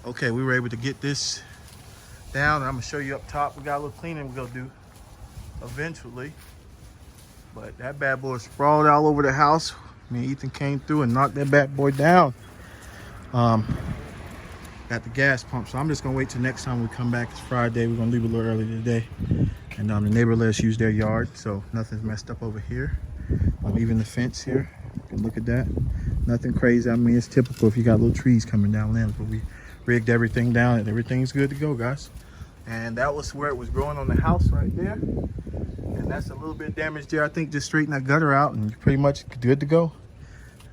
Okay, we were able to get this down. I'm gonna show you up top. We got a little cleaning we're gonna do eventually. But that bad boy sprawled all over the house. Me and Ethan came through and knocked that bad boy down. Got the gas pump, so I'm just gonna wait till next time we come back. It's Friday. We're gonna leave a little early today. And the neighbor let us use their yard, so nothing's messed up over here. Even the fence here, you can look at that. Nothing crazy. I mean, it's typical if you got little trees coming down limbs, but we rigged everything down and everything's good to go, guys. And that was where it was growing on the house right there. And that's a little bit damaged there. I think just straighten that gutter out and you're pretty much good to go.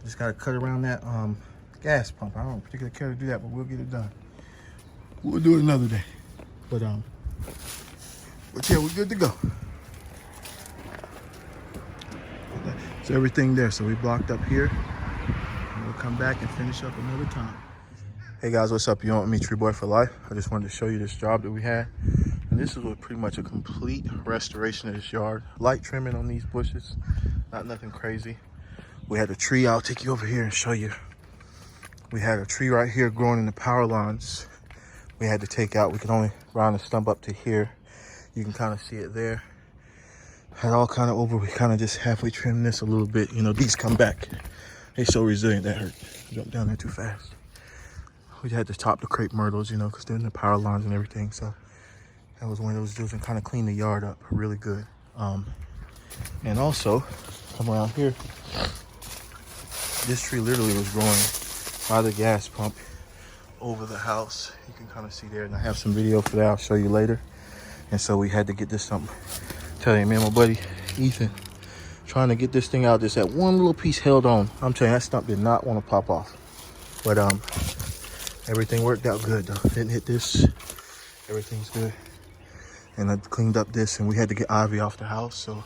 Just gotta cut around that gas pump. I don't particularly care to do that, but we'll get it done. We'll do it another day. But yeah, we're good to go. So everything there. So we blocked up here. And we'll come back and finish up another time. Hey guys, what's up? You know me, Tree Boy for Life. I just wanted to show you this job that we had. And this is pretty much a complete restoration of this yard. Light trimming on these bushes. Not nothing crazy. We had a tree. I'll take you over here and show you. We had a tree right here growing in the power lines. We had to take out. We could only round the stump up to here. You can kind of see it there. Had all kind of over. We kind of just halfway trimmed this a little bit. You know, these come back. They're so resilient. That hurt. Jumped down there too fast. We had to top the crepe myrtles, you know, because they're in the power lines and everything. So that was one of those deals and kind of clean the yard up really good. And also, come around here. This tree literally was growing by the gas pump over the house. You can kind of see there, and I have some video for that. I'll show you later. And so we had to get this something. Tell you, man, my buddy Ethan trying to get this thing out. Just that one little piece held on. I'm telling you, that stump did not want to pop off. But everything worked out good though. Didn't hit this. Everything's good. And I cleaned up this, and we had to get ivy off the house, so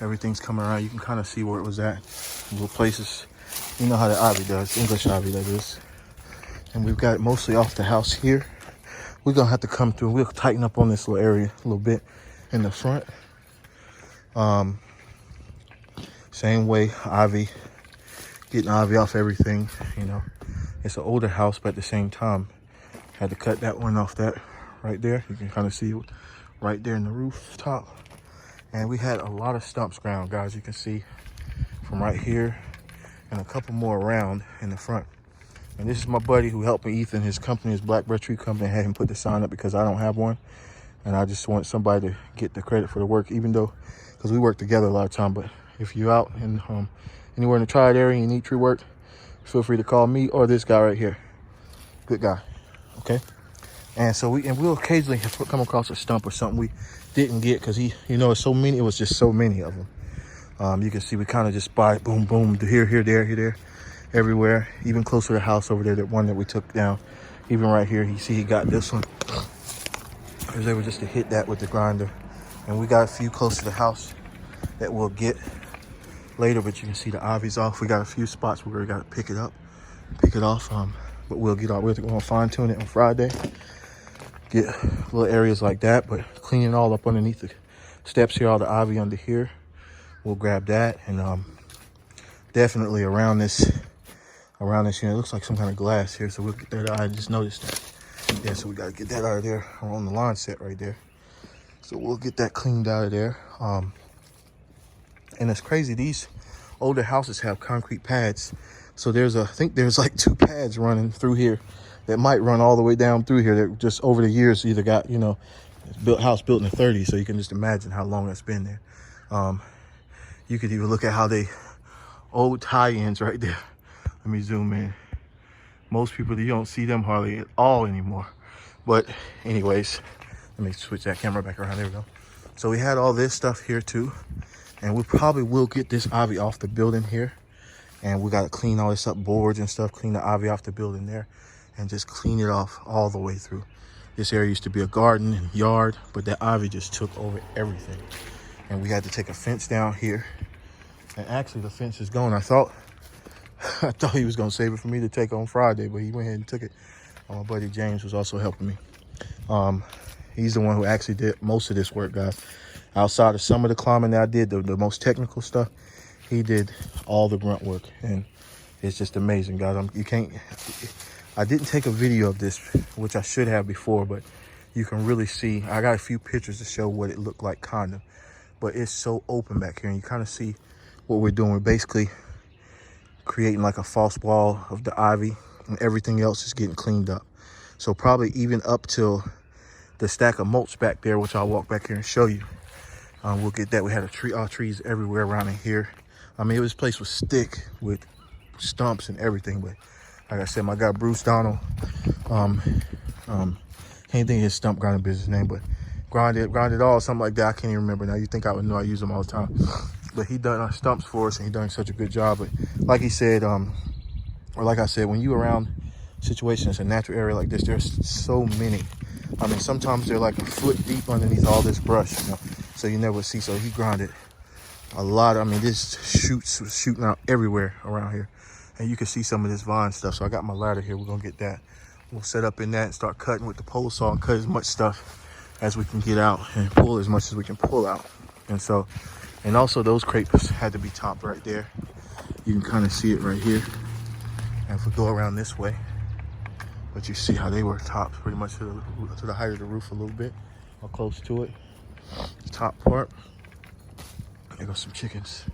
everything's coming around. You can kind of see where it was at. Little places. You know how the ivy does. English ivy, that is. And we've got it mostly off the house here. We're gonna have to come through. We'll tighten up on this little area a little bit in the front. Same way, ivy, getting ivy off everything. You know, it's an older house, but at the same time, had to cut that one off. That right there, you can kind of see it right there in the rooftop. And we had a lot of stumps ground, guys. You can see from right here and a couple more around in the front. And this is my buddy who helped me, Ethan. His company is Blackbird Tree Company. I had him put the sign up because I don't have one. And I just want somebody to get the credit for the work, even though, because we work together a lot of time. But if you're out in anywhere in the Triad area and you need tree work, feel free to call me or this guy right here. Good guy, okay? And so we'll occasionally come across a stump or something we didn't get because you know, it's so many. It was just so many of them. You can see we kind of just spot boom, boom, here, there, everywhere. Even closer to the house over there, that one that we took down. Even right here, you see he got this one. I was able just to hit that with the grinder. And we got a few close to the house that we'll get later, but you can see the ivy's off. We got a few spots where we got to pick it off. But we'll get we're gonna fine tune it on Friday. Get little areas like that, but clean it all up underneath the steps here, all the ivy under here. We'll grab that, and definitely around this, you know, it looks like some kind of glass here, so we'll get that out. I just noticed that. Yeah, so we got to get that out of there. We're on the line set right there. So we'll get that cleaned out of there. And it's crazy, these older houses have concrete pads. So I think there's like 2 pads running through here that might run all the way down through here that just over the years either got, you know, house built in the 30s. So you can just imagine how long that's been there. You could even look at how old tie-ins right there. Let me zoom in. Most people, you don't see them hardly at all anymore. But anyways, let me switch that camera back around. There we go. So we had all this stuff here too. And we probably will get this ivy off the building here. And we got to clean all this up, boards and stuff, clean the ivy off the building there. And just clean it off all the way through. This area used to be a garden and yard, but that ivy just took over everything. And we had to take a fence down here. And actually the fence is gone. I thought he was gonna save it for me to take on Friday, but he went ahead and took it. My buddy James was also helping me. He's the one who actually did most of this work, guys. Outside of some of the climbing that I did, the most technical stuff, he did all the grunt work. And it's just amazing, guys. I didn't take a video of this, which I should have before, but you can really see, I got a few pictures to show what it looked like kind of, but it's so open back here and you kind of see what we're doing. We're basically creating like a false wall of the ivy and everything else is getting cleaned up. So probably even up till the stack of mulch back there, which I'll walk back here and show you. We'll get that. We had trees everywhere around in here. I mean, this place was thick with stumps and everything, but like I said, my guy Bruce Donald, can't think of his stump grinding business name, but grinded all, something like that. I can't even remember now. You think I would know, I use them all the time. But he done our stumps for us and he done such a good job. But like he said, or like I said, when you around situations, a natural area like this, there's so many. I mean, sometimes they're like a foot deep underneath all this brush, you know, so you never see. So he grinded a lot. I mean, this shoots was shooting out everywhere around here. And you can see some of this vine stuff. So I got my ladder here. We're gonna get that. We'll set up in that and start cutting with the pole saw and cut as much stuff as we can get out and pull as much as we can pull out. And also those crepes had to be topped right there. You can kind of see it right here. And if we go around this way, but you see how they were topped pretty much to the height of the roof a little bit, or close to it. The top part. There goes some chickens.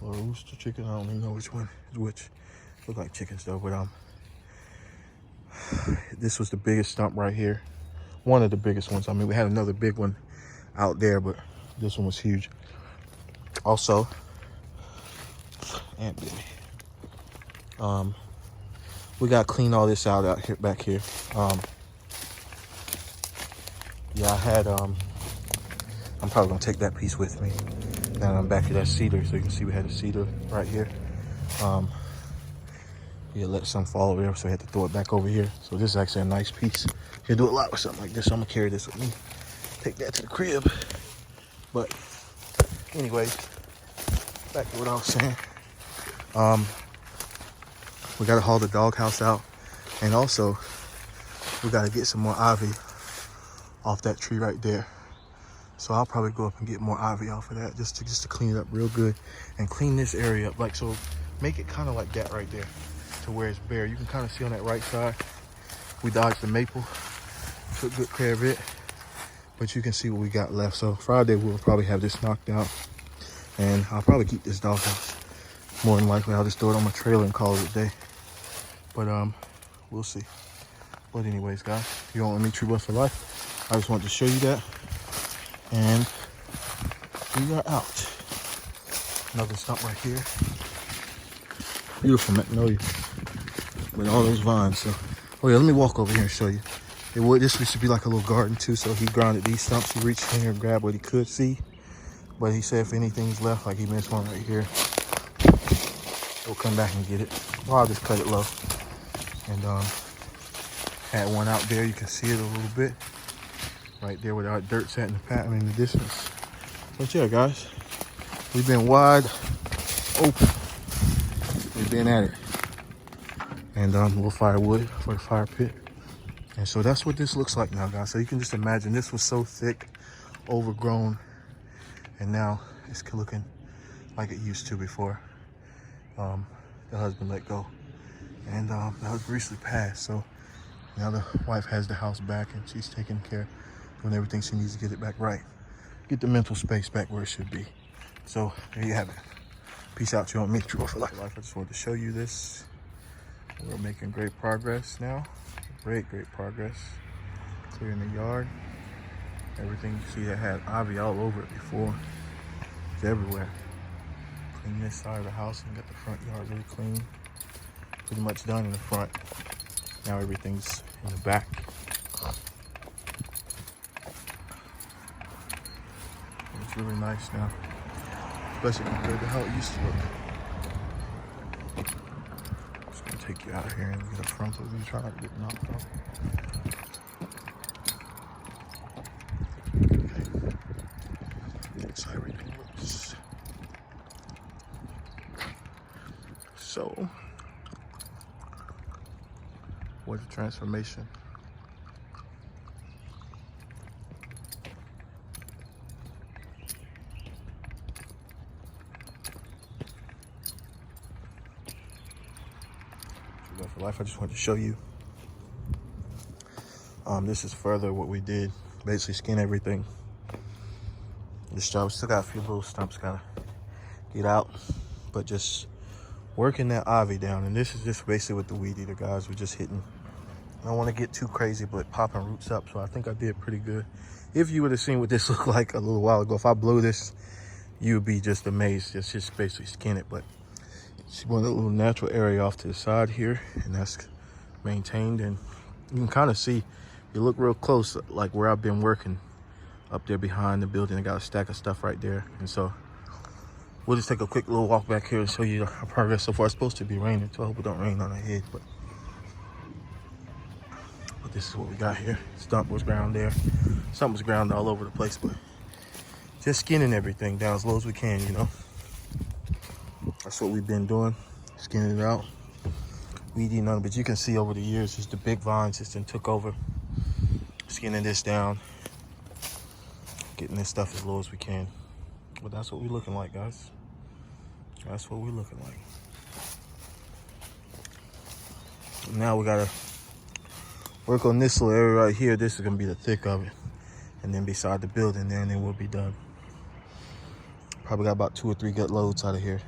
Or rooster chicken, I don't even know which one is which. Look like chickens though, but this was the biggest stump right here. One of the biggest ones. I mean, we had another big one out there, but this one was huge. Also, Aunt Billy. We got to clean all this out here, back here. Yeah, I had, I'm probably gonna take that piece with me. Now I'm back to that cedar, so you can see we had a cedar right here. Yeah, let some fall over there, so I had to throw it back over here. So this is actually a nice piece. You can do a lot with something like this, so I'm gonna carry this with me. Take that to the crib. But anyways, back to what I was saying. We gotta haul the doghouse out, and also we gotta get some more ivy off that tree right there. So I'll probably go up and get more ivy off of that just to clean it up real good and clean this area up. Like, so make it kind of like that right there to where it's bare. You can kind of see on that right side, we dodged the maple, took good care of it, but you can see what we got left. So Friday we'll probably have this knocked out, and I'll probably keep this doghouse. More than likely I'll just throw it on my trailer and call it a day. But we'll see. But anyways, guys, you don't let me Tree Buff for life. I just wanted to show you that. And we are out. Another stump right here. Beautiful magnolia with all those vines. So, oh yeah, let me walk over here and show you. This used to be like a little garden too. So he grounded these stumps. He reached in here and grabbed what he could see. But he said if anything's left, like he missed one right here, he'll come back and get it. Well, I'll just cut it low. And had one out there. You can see it a little bit. Right there where our dirt's at in the pattern in the distance. But yeah, guys, we've been wide open. We've been at it. And we'll fire wood for the fire pit. And so that's what this looks like now, guys. So you can just imagine this was so thick, overgrown, and now it's looking like it used to before the husband let go. And that was recently passed. So now the wife has the house back and she's taking care, doing everything she needs to get it back right. Get the mental space back where it should be. So there you have it. Peace out, you on me, True for Life. I just wanted to show you this. We're making great progress now. Great progress. Clearing the yard. Everything you see that had ivy all over it before. It's everywhere. Clean this side of the house and get the front yard really clean. Pretty much done in the front. Now everything's in the back. It's really nice now, especially compared to how it used to look. Just gonna take you out here and get a front of you, try not to get knocked off. Okay. That's how everything looks. So, what a transformation. For life, I just wanted to show you This is further what we did. Basically skin everything. This job still got a few little stumps gotta get out, but just working that ivy down. And this is just basically with the weed eater, guys. We're just hitting. I don't want to get too crazy, but popping roots up. So I think I did pretty good. If you would have seen what this looked like a little while ago, if I blew this, you would be just amazed. It's just basically skin it, but she wanted a little natural area off to the side here, and that's maintained. And you can kind of see, if you look real close, like where I've been working up there behind the building. I got a stack of stuff right there. And so we'll just take a quick little walk back here and show you our progress so far. It's supposed to be raining, so I hope it don't rain on our head, but this is what we got here. Stump was ground there. Stump was ground all over the place, but just skinning everything down as low as we can, you know. That's what we've been doing, skinning it out. Weed eating on it, but you can see over the years, just the big vines just then took over. Skinning this down, getting this stuff as low as we can. But that's what we're looking like, guys. That's what we're looking like. Now we gotta work on this little area right here. This is gonna be the thick of it. And then beside the building there, and then we'll be done. Probably got about 2 or 3 good loads out of here.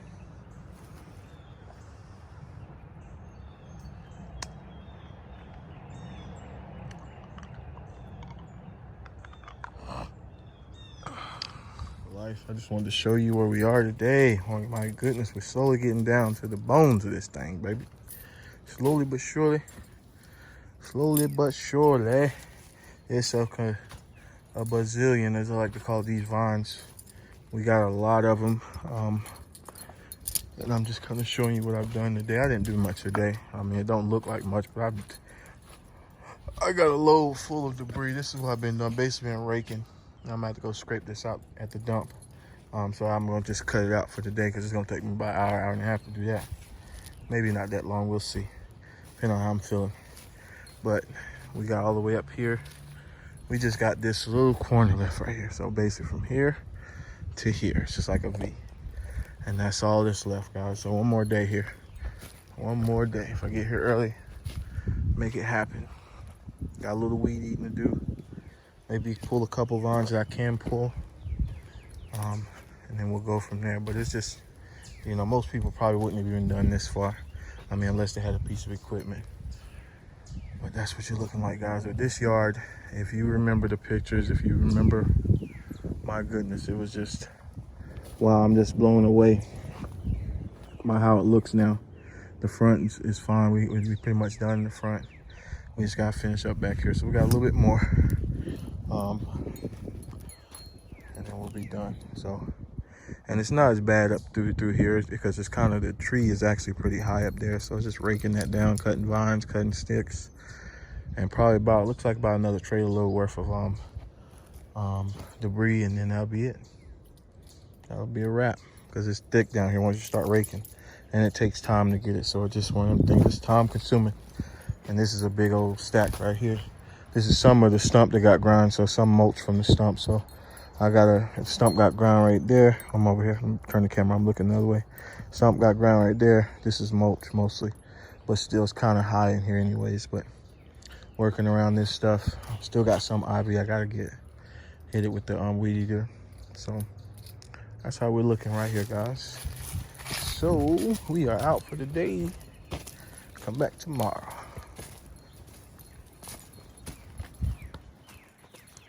Life, I just wanted to show you where we are today. Oh my goodness, we're slowly getting down to the bones of this thing, baby. Slowly but surely. Slowly but surely. It's a bazillion, as I like to call these vines. We got a lot of them. And I'm just kind of showing you what I've done today. I didn't do much today. I mean, it don't look like much, but I got a load full of debris. This is what I've been doing, basically been raking. I'm gonna have to go scrape this out at the dump. So I'm gonna just cut it out for today because it's gonna take me about an hour and a half to do that. Maybe not that long, we'll see, depending on how I'm feeling. But we got all the way up here. We just got this little corner left right here. So basically from here to here, it's just like a V. And that's all that's left, guys. So one more day here. One more day. If I get here early, make it happen. Got a little weed eating to do. Maybe pull a couple vines that I can pull. And then we'll go from there. But it's just, you know, most people probably wouldn't have even done this far. I mean, unless they had a piece of equipment. But that's what you're looking like, guys. With this yard, if you remember the pictures, if you remember, my goodness, it was just, wow, I'm just blown away by how it looks now. The front is fine. We pretty much done in the front. We just gotta finish up back here. So we got a little bit more. And then we'll be done. So, and it's not as bad up through here because it's kind of, the tree is actually pretty high up there. So just raking that down, cutting vines, cutting sticks, and probably about, looks like about another trailer load worth of debris, and then that'll be it. That'll be a wrap because it's thick down here once you start raking, and it takes time to get it. So it's just one of them things. It's time consuming. And this is a big old stack right here. This is some of the stump that got ground, so some mulch from the stump. So I got a stump got ground right there. I'm over here. I'm turning the camera. I'm looking the other way. Stump got ground right there. This is mulch mostly, but still it's kind of high in here anyways. But working around this stuff. Still got some ivy I gotta hit it with the weed eater. So that's how we're looking right here, guys. So we are out for the day. Come back tomorrow.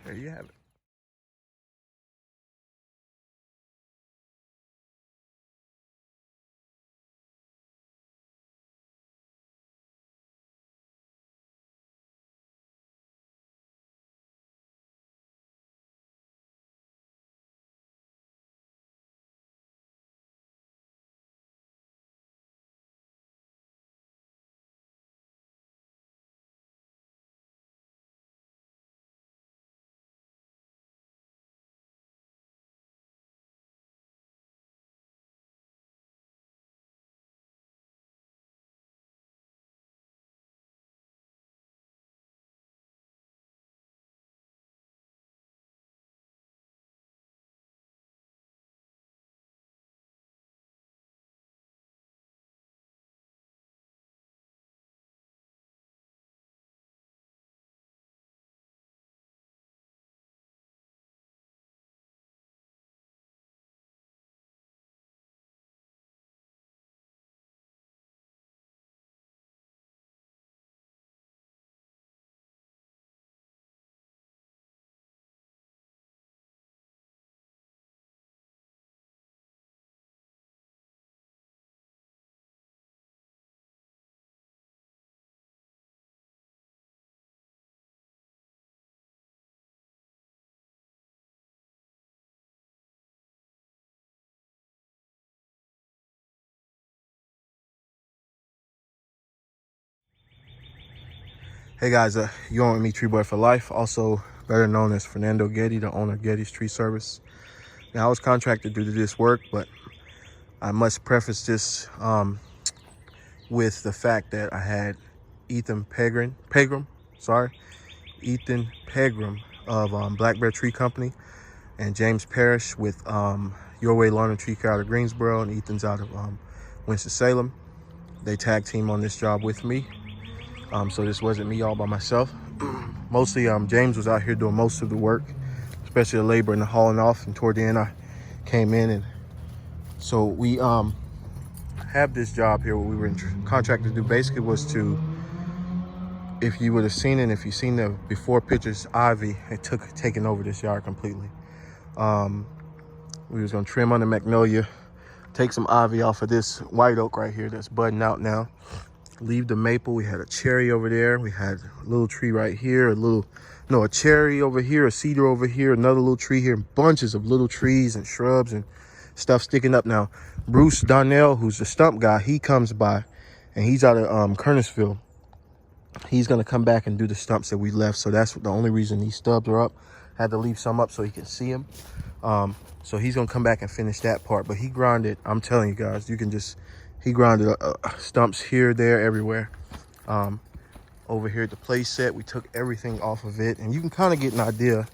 There you have it. Hey guys, you're on with me, Tree Boy for Life, also better known as Fernando Getty, the owner of Getty's Tree Service. Now, I was contracted to do this work, but I must preface this with the fact that I had Ethan Pegram of Black Bear Tree Company, and James Parrish with Your Way Lawn and Tree Care out of Greensboro, and Ethan's out of Winston-Salem. They tag team on this job with me. So this wasn't me all by myself. Mostly James was out here doing most of the work, especially the labor and the hauling off, and toward the end I came in. And so we have this job here. What we were contracted to do basically was to, if you would have seen it, if you've seen the before pictures, ivy had taken over this yard completely. We was gonna trim on the magnolia, take some ivy off of this white oak right here that's budding out now. Leave the maple. We had a cherry over there. We had a little tree right here, a cherry over here, a cedar over here, another little tree here, bunches of little trees and shrubs and stuff sticking up. Now, Bruce Donnell, who's the stump guy, he comes by, and he's out of Kernersville. He's gonna come back and do the stumps that we left. So that's the only reason these stubs are up. Had to leave some up so he can see them. So he's gonna come back and finish that part. But he grinded, I'm telling you guys, he grinded stumps here, there, everywhere. Over here at the play set, we took everything off of it, and you can kind of get an idea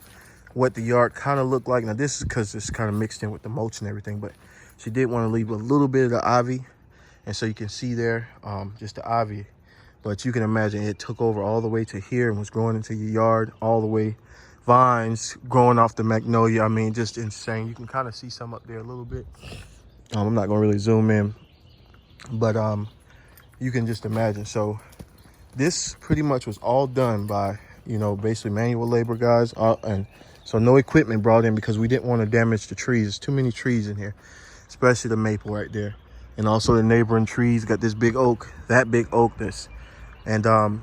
what the yard kind of looked like. Now this is because it's kind of mixed in with the mulch and everything, but she did want to leave a little bit of the ivy, and so you can see there just the ivy. But you can imagine it took over all the way to here and was growing into your yard all the way. Vines growing off the magnolia. I mean, just insane. You can kind of see some up there a little bit. I'm not gonna really zoom in, but you can just imagine. So this pretty much was all done by, basically manual labor guys, and so no equipment brought in because we didn't want to damage the trees. There's too many trees in here, especially the maple right there, and also the neighboring trees. Got this big oak, that big oak, and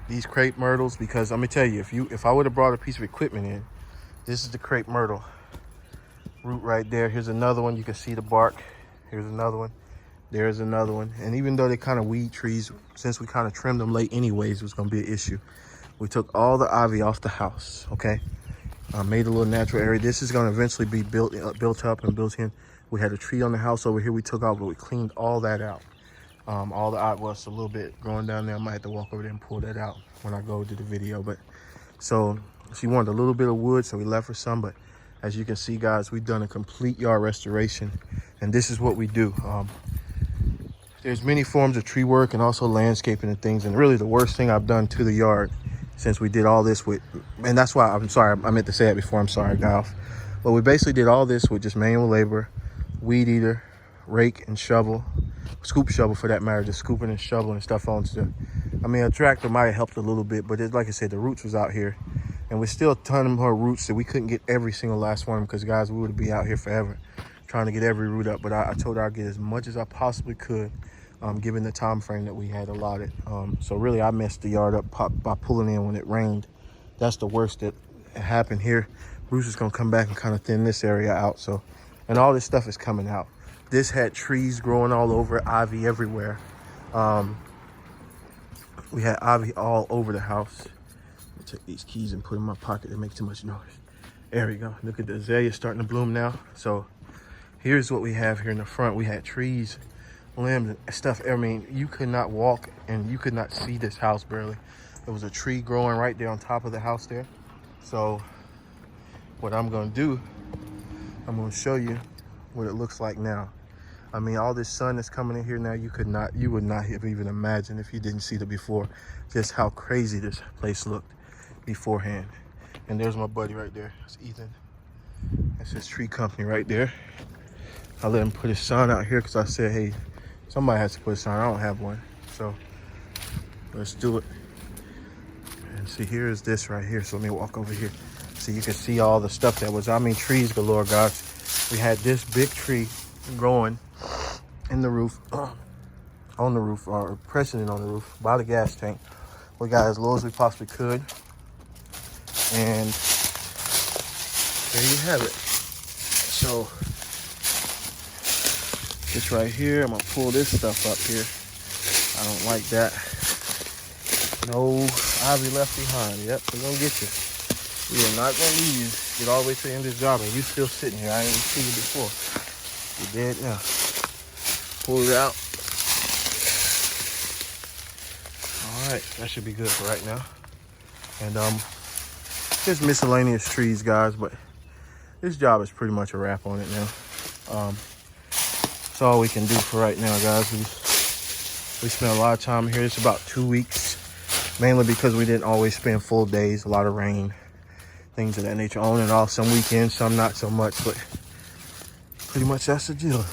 these crepe myrtles. Because let me tell you, if I would have brought a piece of equipment in, this is the crepe myrtle root right there. Here's another one. You can see the bark. Here's another one. There's another one. And even though they kind of weed trees, since we kind of trimmed them late anyways, it was going to be an issue. We took all the ivy off the house, okay? Made a little natural area. This is going to eventually be built up and built in. We had a tree on the house over here we took out, but we cleaned all that out. All the ivy was a little bit growing down there. I might have to walk over there and pull that out when I go to the video. But so she wanted a little bit of wood, so we left her some. But as you can see, guys, we've done a complete yard restoration, and this is what we do. There's many forms of tree work and also landscaping and things. And really the worst thing I've done to the yard since we did all this with, and that's why I'm sorry, I meant to say it before, I'm sorry, Golf. But we basically did all this with just manual labor, weed eater, rake and shovel, scoop shovel for that matter, just scooping and shoveling and stuff on stuff. I mean, a tractor might have helped a little bit, but like I said, the roots was out here. And we're still a ton more roots that we couldn't get every single last one because, guys, we would be out here forever trying to get every root up. But I told her I'd get as much as I possibly could, given the time frame that we had allotted. So really I messed the yard up by pulling in when it rained. That's the worst that happened here. Bruce is gonna come back and kind of thin this area out. So, and all this stuff is coming out. This had trees growing all over, ivy everywhere. We had ivy all over the house. Let me take these keys and put them in my pocket. They make too much noise. There we go. Look at the azalea starting to bloom now. So here's what we have here in the front. We had trees, limbs and stuff. I mean, you could not walk and you could not see this house barely. There was a tree growing right there on top of the house there. So what I'm gonna do, I'm gonna show you what it looks like now. I mean, all this sun that's coming in here now, you would not have even imagined if you didn't see the before, just how crazy this place looked beforehand. And there's my buddy right there, it's Ethan. That's his tree company right there. I let him put his sign out here because I said, hey, somebody has to put a sign. I don't have one. So let's do it. And see, here is this right here. So let me walk over here. So you can see all the stuff that was, I mean, trees galore, guys. We had this big tree growing in the roof, on the roof, or pressing it on the roof by the gas tank. We got as low as we possibly could. And there you have it. So this right here, I'm gonna pull this stuff up here. I don't like that. No Ivy left behind. Yep, we're gonna get you. We are not gonna leave you. Get all the way to the end of this job and you still sitting here. I ain't even see you before. You're dead now. Pull it out. All right, that should be good for right now. And just miscellaneous trees, guys, but this job is pretty much a wrap on it now. That's all we can do for right now, guys. We spent a lot of time here. It's about 2 weeks, mainly because we didn't always spend full days, a lot of rain, things of that nature, on and off, some weekends, some not so much, but pretty much that's the deal,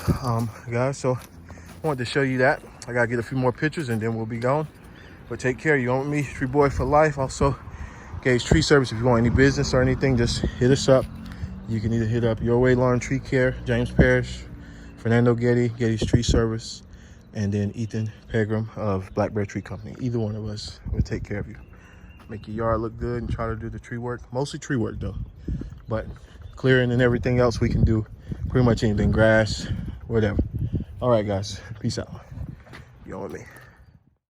guys. So I wanted to show you that. I gotta get a few more pictures and then we'll be gone. But take care. You own me, Tree Boy for life. Also, Gage Tree Service. If you want any business or anything, just hit us up. You can either hit up Your Way Lawn Tree Care, James Parrish, Fernando Getty, Getty's Tree Service, and then Ethan Pegram of Black Bear Tree Company. Either one of us will take care of you. Make your yard look good and try to do the tree work. Mostly tree work though. But clearing and everything else we can do. Pretty much anything, grass, whatever. All right, guys. Peace out. You on with me.